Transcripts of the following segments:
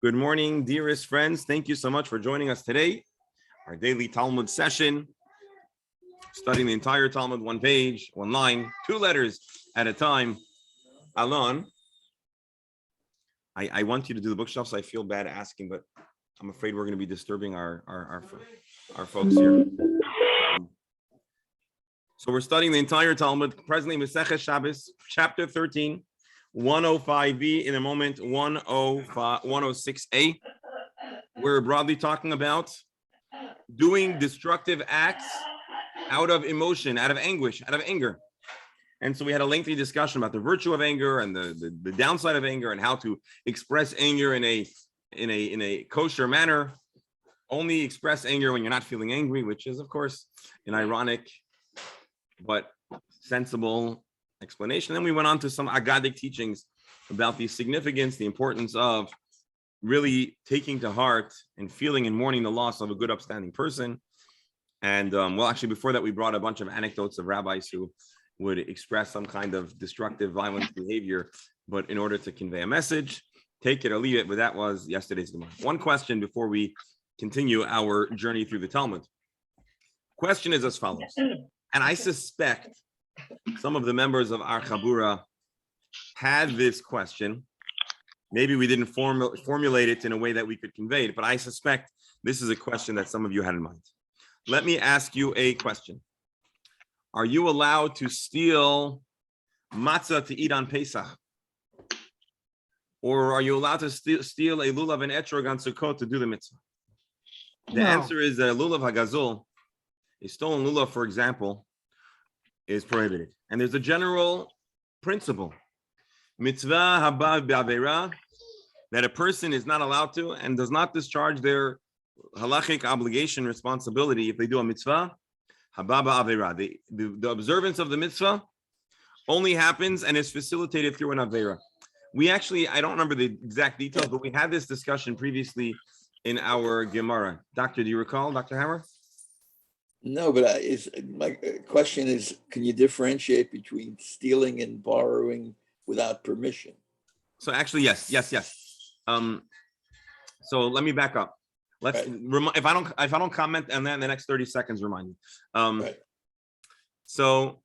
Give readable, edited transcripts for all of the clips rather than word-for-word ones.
Good morning, dearest friends. Thank you so much for joining us today. Our daily Talmud session, studying the entire Talmud, one page, one line, two letters at a time. Alon, I want you to do the bookshelf, so I feel bad asking, but I'm afraid we're going to be disturbing our folks here. So we're studying the entire Talmud, presently Masechet Shabbos, chapter 13, 105b, in a moment 106a. We're broadly talking about doing destructive acts out of emotion, out of anguish, out of anger. And so we had a lengthy discussion about the virtue of anger and the downside of anger and how to express anger in a kosher manner. Only express anger when you're not feeling angry, which is, of course, an ironic but sensible explanation. Then we went on to some Agadic teachings about the significance, the importance of really taking to heart and feeling and mourning the loss of a good, upstanding person. And well, actually, before that, we brought a bunch of anecdotes of rabbis who would express some kind of destructive, violent behavior, but in order to convey a message, take it or leave it. But that was yesterday's Gemara. One question before we continue our journey through the Talmud. Question is as follows, and I suspect some of the members of our Chabura had this question. Maybe we didn't formulate it in a way that we could convey it, but I suspect this is a question that some of you had in mind. Let me ask you a question. Are you allowed to steal matzah to eat on Pesach? Or are you allowed to steal a lulav and etrog on Sukkot to do the mitzvah? The answer is that a lulav hagazul, a stolen lulav, for example, is prohibited. And there's a general principle, mitzvah haba b'avera, that a person is not allowed to and does not discharge their halachic obligation, responsibility if they do a mitzvah, haba b'avera. The observance of the mitzvah only happens and is facilitated through an avera. We actually, I don't remember the exact details, but we had this discussion previously in our Gemara. Doctor, do you recall, Dr. Hammer? No, but my question is, can you differentiate between stealing and borrowing without permission? So actually, yes. So let me back up. Let's if I don't comment, and then the next 30 seconds remind me. So,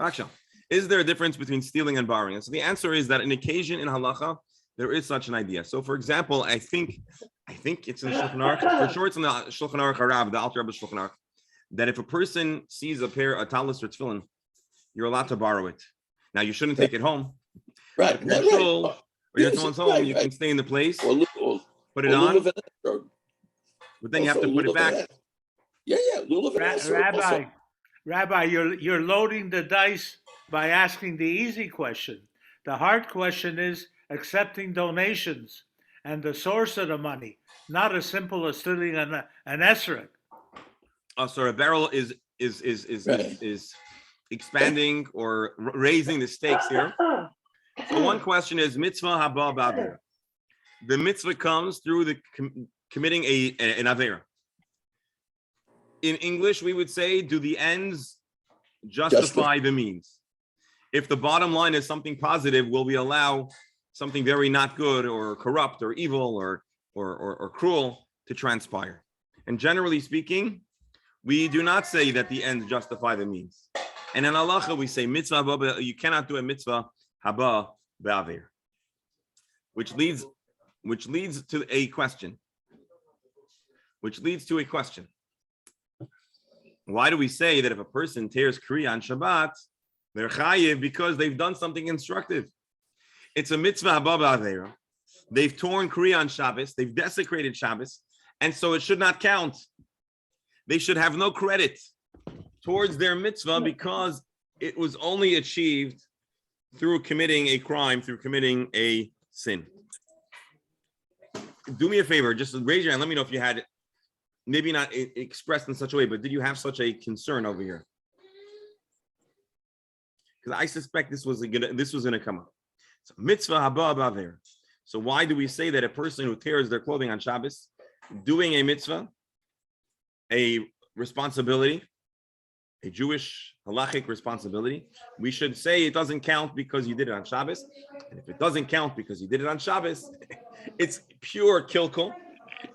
actually, is there a difference between stealing and borrowing? And so the answer is that an occasion in halacha there is such an idea. So, for example, I think it's in the Shulchan Aruch. For sure, it's in the Shulchan Aruch Harav, the Alter Rebbe Shulchan Aruch, that if a person sees a talis or tefillin, you're allowed to borrow it. Now, you shouldn't take it home. Right. If you're shul, or you're at someone's home, you can stay in the place, put it on, but then you have to put it back. Rabbi, you're loading the dice by asking the easy question. The hard question is accepting donations and the source of the money, not as simple as stealing an esrog. So a barrel is expanding or raising the stakes here. So one question is mitzvah haba b'avera. The mitzvah comes through the committing an avera. In English, we would say, do the ends justify the means? If the bottom line is something positive, will we allow something very not good or corrupt or evil or cruel to transpire? And generally speaking, we do not say that the ends justify the means. And in halacha, we say mitzvah haba, you cannot do a mitzvah haba b'aver, which leads to a question. Why do we say that if a person tears kriya on Shabbat, they're chayiv because they've done something instructive? It's a mitzvah haba b'aver. They've torn kriya on Shabbos, they've desecrated Shabbos, and so it should not count. They should have no credit towards their mitzvah because it was only achieved through committing a crime, through committing a sin. Do me a favor, just raise your hand. Let me know if you had, maybe not expressed in such a way, but did you have such a concern over here? Because I suspect this was gonna come up. So mitzvah haba b'aver. So why do we say that a person who tears their clothing on Shabbos, doing a mitzvah, a responsibility, a Jewish halachic responsibility, we should say it doesn't count because you did it on Shabbos. And if it doesn't count because you did it on Shabbos, It's pure kilkul.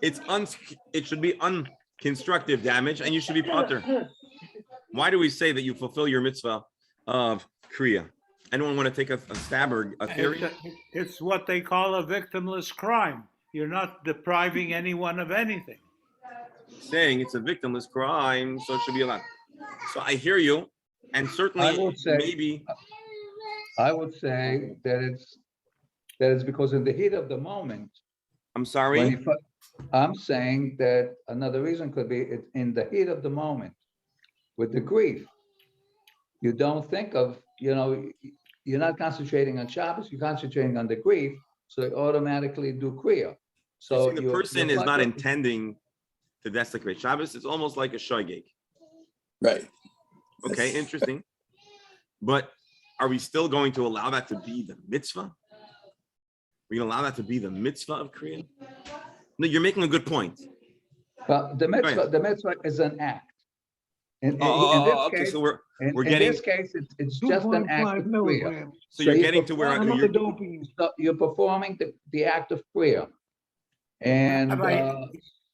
It should be unconstructive damage, and you should be patur. Why do we say that you fulfill your mitzvah of kriya? Anyone want to take a stab or a theory? It's what they call a victimless crime. You're not depriving anyone of anything. Saying it's a victimless crime, so it should be allowed. So I hear you, and certainly maybe I would say that it's because in the heat of the moment. I'm when sorry. you fi- I'm saying that another reason could be it's in the heat of the moment with the grief. You don't think of, you're not concentrating on Shabbos, you're concentrating on the grief, so you automatically do Kriya. So So the person is not intending to desecrate Shabbos. It's almost like a shogeg. Right. Okay, interesting. But are we still going to allow that to be the mitzvah? We're going to allow that to be the mitzvah of Kriya? No, you're making a good point. But the ahead. mitzvah is an act. In this Okay, case, so we're in getting. this case, it's just an act of 2.5 Kriya. milligrams. So you're you're getting to where Another you're, doping. So you're performing the act of Kriya. And Rabbi,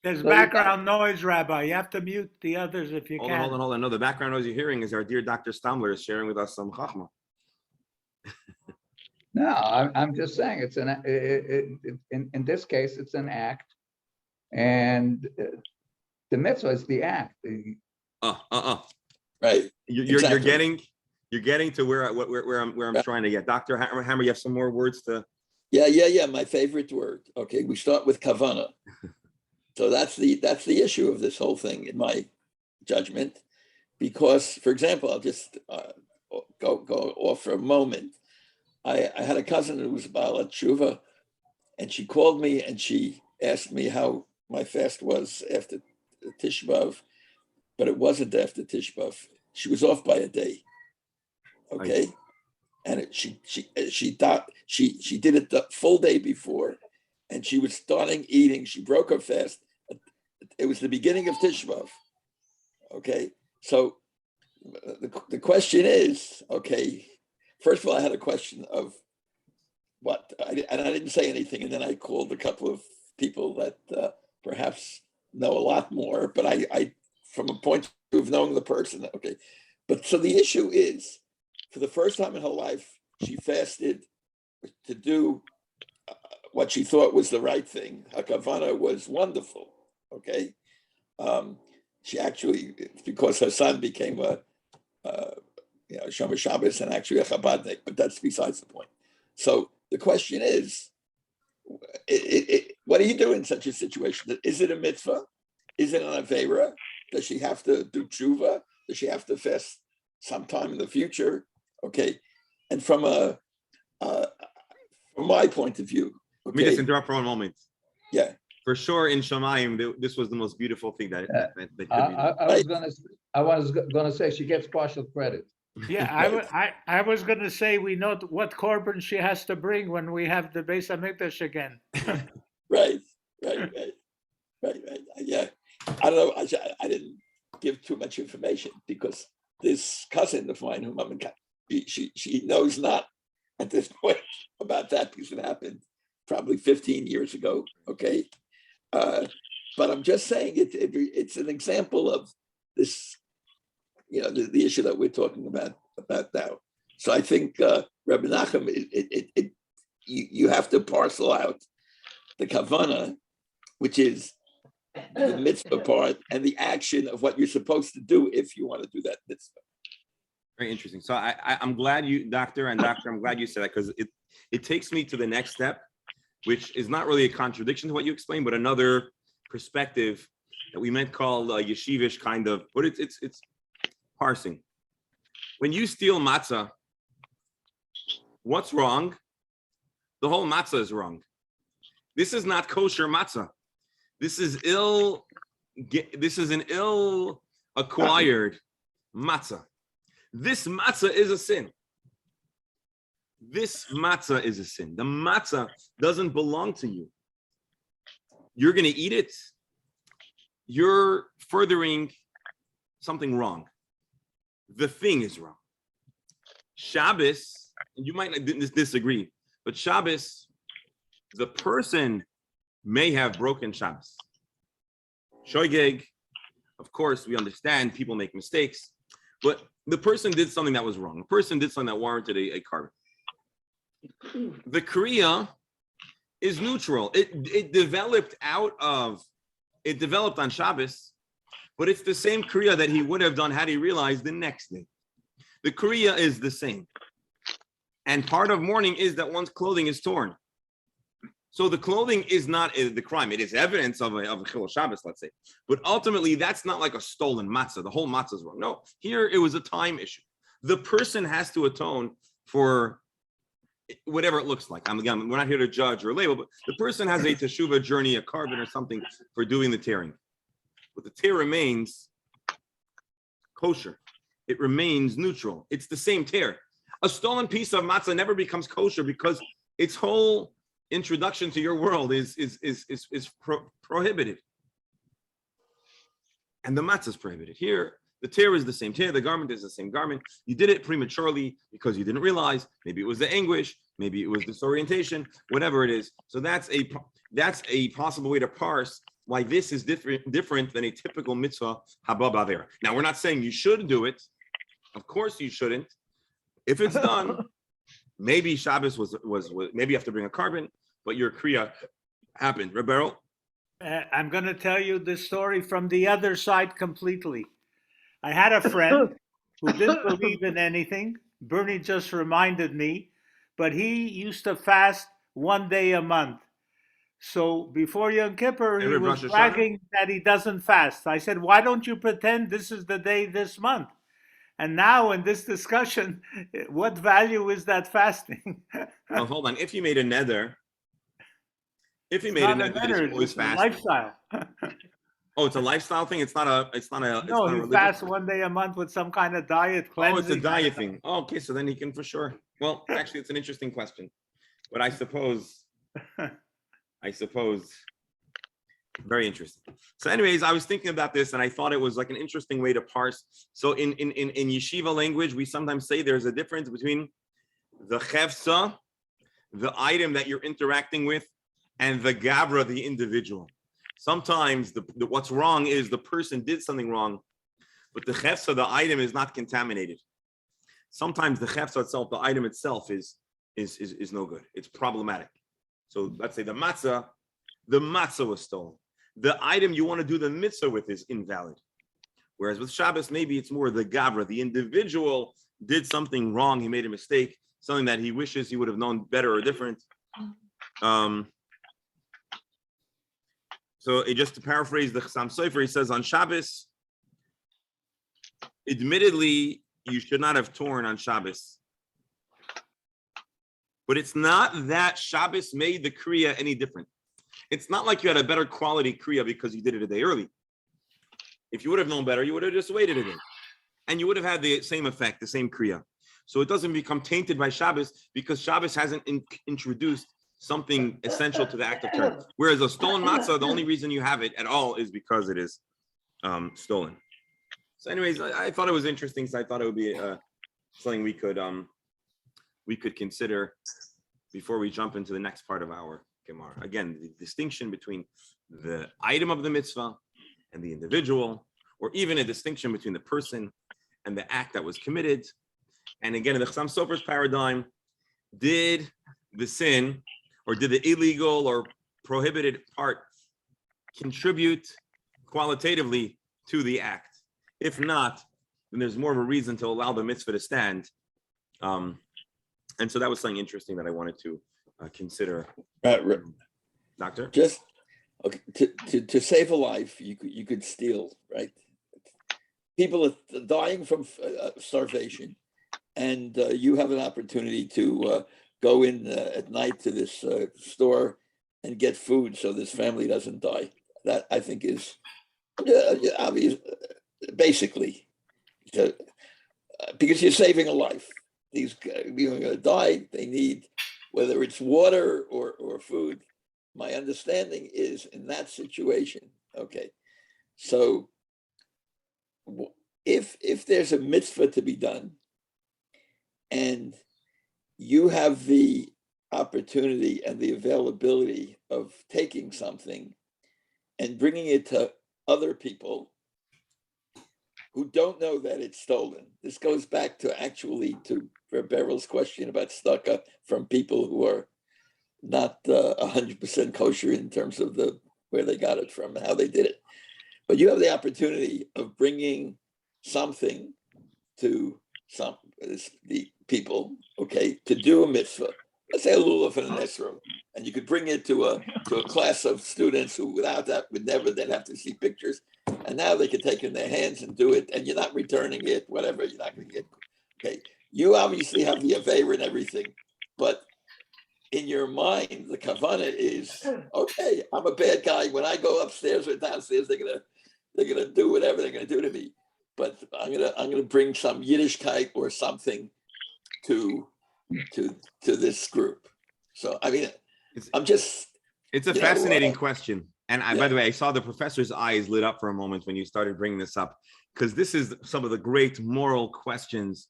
there's so background noise, Rabbi. You have to mute the others if you hold can. on. No, the background noise you're hearing is our dear Dr. Stamler is sharing with us some chachma. no, I'm just saying it's in this case, it's an act. And the mitzvah is the act. Right. You're Exactly. you're getting to where I'm trying to get. Dr. Hammer, you have some more words to. Yeah. My favorite word. Okay, we start with kavana. So that's the issue of this whole thing, in my judgment, because, for example, I'll just go off for a moment. I had a cousin who was Baalat Tshuva, and she called me and she asked me how my fast was after Tisha B'Av, but it wasn't after Tisha B'Av. She was off by a day. Okay, and she did it the full day before, and she was starting eating. She broke her fast. It was the beginning of Tisha B'Av. Okay, so the question is, okay, first of all, I had a question of what, and I didn't say anything, and then I called a couple of people that perhaps know a lot more, but I from a point of knowing the person, okay. But so the issue is, for the first time in her life, she fasted to do what she thought was the right thing. Her kavana was wonderful, okay. She actually, because her son became a Shomer Shabbos and actually a Chabadnik, but that's besides the point. So the question is, what do you do in such a situation? Is it a mitzvah? Is it an avera? Does she have to do tshuva? Does she have to fast sometime in the future? Okay, and from my point of view, Let me Okay. just interrupt for one moment. yeah, For sure, in Shamayim, this was the most beautiful thing that could be done. I was gonna say she gets partial credit. Yeah, I was going to say we know what korban she has to bring when we have the Beis Hamikdash again. right. Yeah, I don't know. I didn't give too much information because this cousin of mine, whom I'm in, she knows not at this point about that because it happened probably 15 years ago. Okay, but I'm just saying it's an example of this, the issue that we're talking about now. So I think Rabbi Nachum, you have to parcel out the kavana, which is the mitzvah part, and the action of what you're supposed to do if you want to do that mitzvah. Very interesting. So I'm glad you, Doctor, I'm glad you said that, because it takes me to the next step, which is not really a contradiction to what you explained, but another perspective that we might call yeshivish kind of, but it's parsing. When you steal matzah, what's wrong? The whole matzah is wrong. This is not kosher matzah. This is an ill acquired matzah. This matzah is a sin. This matzah is a sin. The matzah doesn't belong to you. You're going to eat it. You're furthering something wrong. The thing is wrong. Shabbos, and you might not disagree, but Shabbos The person may have broken Shabbos. Shoygeg, of course, we understand people make mistakes, but the person did something that was wrong. The person did something that warranted a carbon. The Kriya is neutral. It developed on Shabbos, but it's the same Kriya that he would have done had he realized the next day. The Kriya is the same. And part of mourning is that one's clothing is torn. So the clothing is not the crime. It is evidence of a Chilul Shabbos, let's say. But ultimately, that's not like a stolen matzah. The whole matzah is wrong. No, here it was a time issue. The person has to atone for whatever it looks like. Again, we're not here to judge or label, but the person has a teshuvah journey, a carbon or something for doing the tearing. But the tear remains kosher. It remains neutral. It's the same tear. A stolen piece of matzah never becomes kosher because its whole introduction to your world is prohibited. And the matzah is prohibited. Here, the tear is the same tear. The garment is the same garment. You did it prematurely because you didn't realize. Maybe it was the anguish. Maybe it was disorientation. Whatever it is. So that's a possible way to parse why this is different than a typical mitzvah haba b'avera. Now, we're not saying you should do it. Of course, you shouldn't. If it's done, maybe Shabbos was maybe you have to bring a carbon, but your kriya happened. Rebero? I'm going to tell you this story from the other side completely. I had a friend who didn't believe in anything. Bernie just reminded me, but he used to fast 1 day a month. So before Yom Kippur, he was bragging that he doesn't fast. I said, why don't you pretend this is the day this month? And now in this discussion, what value is that fasting? Well, hold on. If you made a nether, that you always fast. Lifestyle. Oh, it's a lifestyle thing. It's not a. No, he fasts 1 day a month with some kind of diet cleansing. Oh, it's a diet thing. Oh, okay, so then he can for sure. Well, actually, it's an interesting question, but I suppose, very interesting. So, anyways, I was thinking about this, and I thought it was like an interesting way to parse. So, in yeshiva language, we sometimes say there's a difference between the chefsa, the item that you're interacting with, and the gavra, the individual. Sometimes what's wrong is the person did something wrong, but the chefsa, the item, is not contaminated. Sometimes the chefsa itself, the item itself, is no good. It's problematic. So let's say the matzah was stolen. The item you want to do the mitzvah with is invalid. Whereas with Shabbos, maybe it's more the gavra, the individual did something wrong. He made a mistake, something that he wishes he would have known better or different. So just to paraphrase the Chassam Sofer, he says on Shabbos, admittedly, you should not have torn on Shabbos. But it's not that Shabbos made the Kriya any different. It's not like you had a better quality Kriya because you did it a day early. If you would have known better, you would have just waited a day. And you would have had the same effect, the same Kriya. So it doesn't become tainted by Shabbos because Shabbos hasn't introduced something essential to the act of turning. Whereas a stolen matzah, the only reason you have it at all is because it is stolen. So anyways, I thought it was interesting. So I thought it would be something we could consider before we jump into the next part of our Gemara. Again, the distinction between the item of the mitzvah and the individual, or even a distinction between the person and the act that was committed. And again, in the Chassam Sofer's paradigm, did the sin or did the illegal or prohibited part contribute qualitatively to the act? If not, then there's more of a reason to allow the mitzvah to stand. And so that was something interesting that I wanted to consider. Doctor? Just okay, to save a life, you could steal, right? People are dying from starvation, and you have an opportunity to go in at night to this store and get food so this family doesn't die. That I think is obvious, basically, because you're saving a life. These people are going to die. They need, whether it's water or food. My understanding is in that situation, okay. So if there's a mitzvah to be done, and you have the opportunity and the availability of taking something and bringing it to other people who don't know that it's stolen. This goes back to Beryl's question about tzedakah from people who are not 100% kosher in terms of where they got it from and how they did it. But you have the opportunity of bringing something to the people, okay, to do a mitzvah. Let's say a lulav and an esrog, and you could bring it to a class of students who, without that, would never then have to see pictures, and now they can take it in their hands and do it, and you're not returning it, whatever. You're not going to get. Okay, you obviously have the aver and everything, but in your mind, the kavana is, okay, I'm a bad guy. When I go upstairs or downstairs, they're gonna do whatever they're gonna do to me. But I'm gonna bring some Yiddishkeit or something to this group. So I mean, it's a fascinating question. And by the way, I saw the professor's eyes lit up for a moment when you started bringing this up, because this is some of the great moral questions,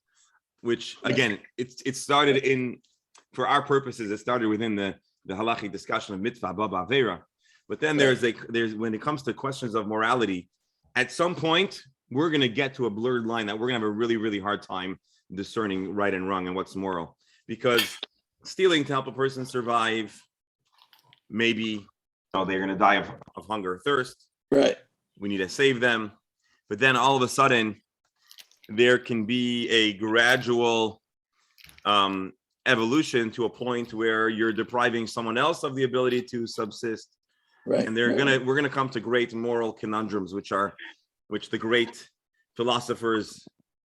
which again, it started in, for our purposes, it started within the halachic discussion of mitzvah, baba, avera. But then there's when it comes to questions of morality, at some point, we're going to get to a blurred line that we're going to have a really, really hard time discerning right and wrong and what's moral. Because stealing to help a person survive, maybe they're going to die of hunger or thirst. Right. We need to save them. But then all of a sudden, there can be a gradual evolution to a point where you're depriving someone else of the ability to subsist. Right. And we're gonna come to great moral conundrums, which the great philosophers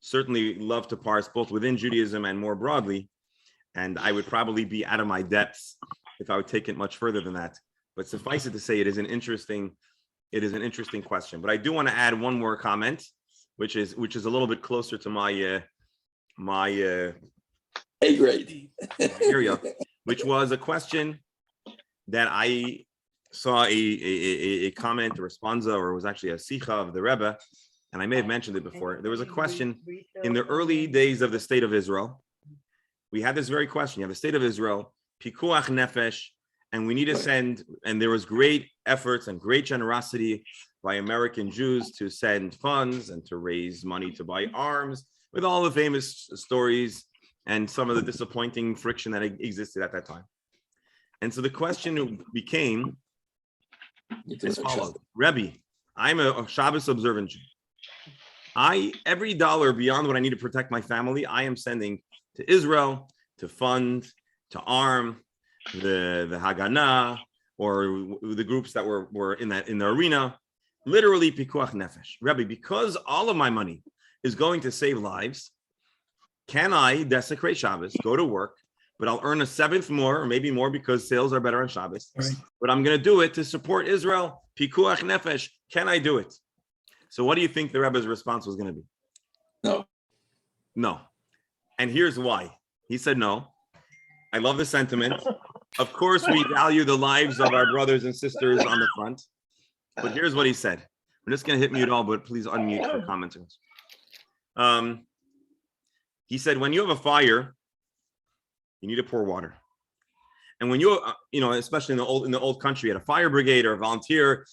certainly love to parse, both within Judaism and more broadly. And I would probably be out of my depths if I would take it much further than that. But suffice it to say, it is an interesting question. But I do want to add one more comment, which is a little bit closer to my A grade area, which was a question that I saw a comment, a responsa, or it was actually a sicha of the Rebbe, and I may have mentioned it before. There was a question in the early days of the state of Israel. We had this very question. You have the state of Israel, pikuach nefesh, and we need to send, and there was great efforts and great generosity by American Jews to send funds and to raise money to buy arms, with all the famous stories and some of the disappointing friction that existed at that time. And so the question became as follows: Rebbe, I'm a Shabbos observant Jew. Every dollar beyond what I need to protect my family, I am sending to Israel to fund, to arm the Haganah or the groups that were in the arena. Literally pikuach nefesh. Rebbe, because all of my money is going to save lives, can I desecrate Shabbos, go to work, but I'll earn a seventh more, or maybe more, because sales are better on Shabbos. Right. But I'm going to do it to support Israel. Pikuach nefesh. Can I do it? So what do you think the Rebbe's response was going to be? No. No. And here's why. He said no. I love the sentiment. Of course, we value the lives of our brothers and sisters on the front. But here's what he said. I'm just going to hit mute all, but please unmute for commenters. He said, when you have a fire, you need to pour water. And when you especially in the old country, you had a fire brigade or a volunteer,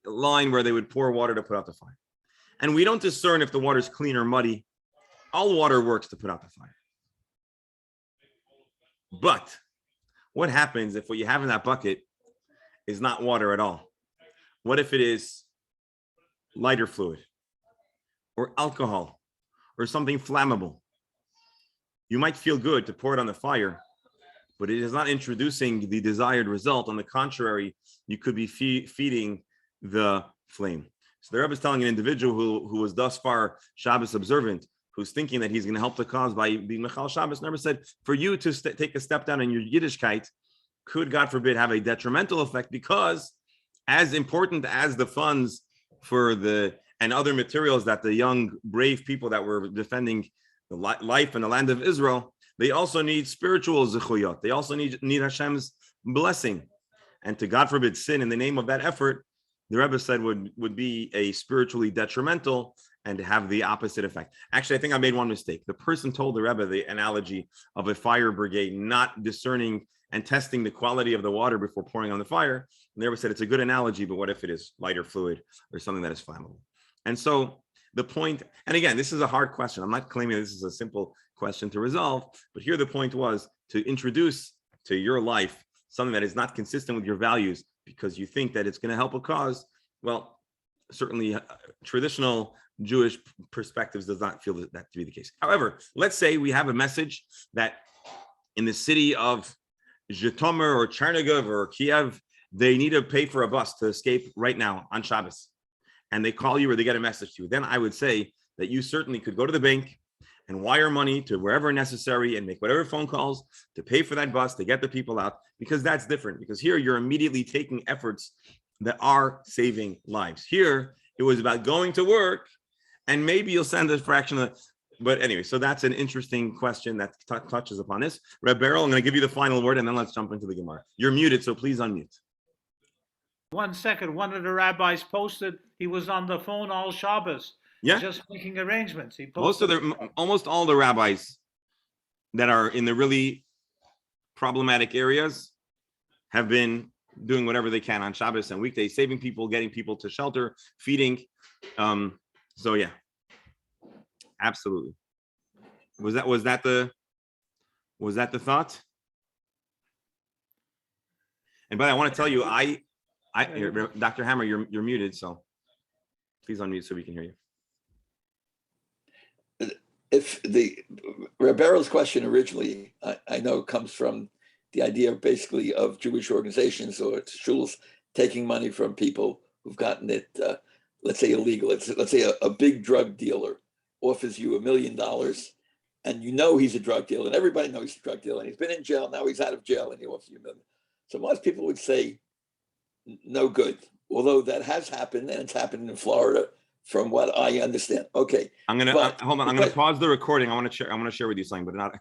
line where they would pour water to put out the fire. And we don't discern if the water is clean or muddy. All water works to put out the fire. But what happens if what you have in that bucket is not water at all? What if it is lighter fluid or alcohol or something flammable? You might feel good to pour it on the fire, but it is not introducing the desired result. On the contrary, you could be feeding the flame. So the Rebbe is telling an individual who was thus far Shabbos observant, who's thinking that he's going to help the cause by being Mechal Shabbos. The Rebbe said, for you to take a step down in your Yiddishkeit could, God forbid, have a detrimental effect, because as important as the funds for and other materials that the young, brave people that were defending the life and the land of Israel, they also need spiritual zechuyot. They also need Hashem's blessing. And to, God forbid, sin in the name of that effort, the Rebbe said would be a spiritually detrimental and have the opposite effect. Actually, I think I made one mistake. The person told the Rebbe the analogy of a fire brigade not discerning and testing the quality of the water before pouring on the fire. And the Rebbe said, it's a good analogy, but what if it is lighter fluid or something that is flammable? And so the point, and again, this is a hard question. I'm not claiming this is a simple question to resolve, but here the point was to introduce to your life something that is not consistent with your values because you think that it's going to help a cause. Well, certainly traditional Jewish perspectives does not feel that to be the case. However, let's say we have a message that in the city of Zhytomyr or Chernigov or Kiev, they need to pay for a bus to escape right now on Shabbos. And they call you or they get a message to you. Then I would say that you certainly could go to the bank and wire money to wherever necessary and make whatever phone calls to pay for that bus to get the people out, because that's different. Because here you're immediately taking efforts that are saving lives. Here, it was about going to work and maybe you'll send a fraction of, but anyway, so that's an interesting question that touches upon this. Reb Beryl, I'm going to give you the final word and then let's jump into the Gemara. You're muted, so please unmute. 1 second. One of the rabbis posted he was on the phone all Shabbos. Yeah. Just making arrangements. He Almost all the rabbis that are in the really problematic areas have been doing whatever they can on Shabbos and weekdays, saving people, getting people to shelter, feeding. So yeah, absolutely. Was that the thought? And by the way, I want to tell you, Dr. Hammer, you're muted, so please unmute so we can hear you. If the Reb Beryl's question originally, I know comes from the idea basically of Jewish organizations or shuls taking money from people who've gotten it, let's say illegal. Let's say a big drug dealer offers you $1 million and you know he's a drug dealer and everybody knows he's a drug dealer and he's been in jail, now he's out of jail and he offers you $1 million. So most people would say no good, although that has happened and it's happened in Florida from what I understand. Okay. Hold on. I'm gonna pause the recording. I want to share with you something, but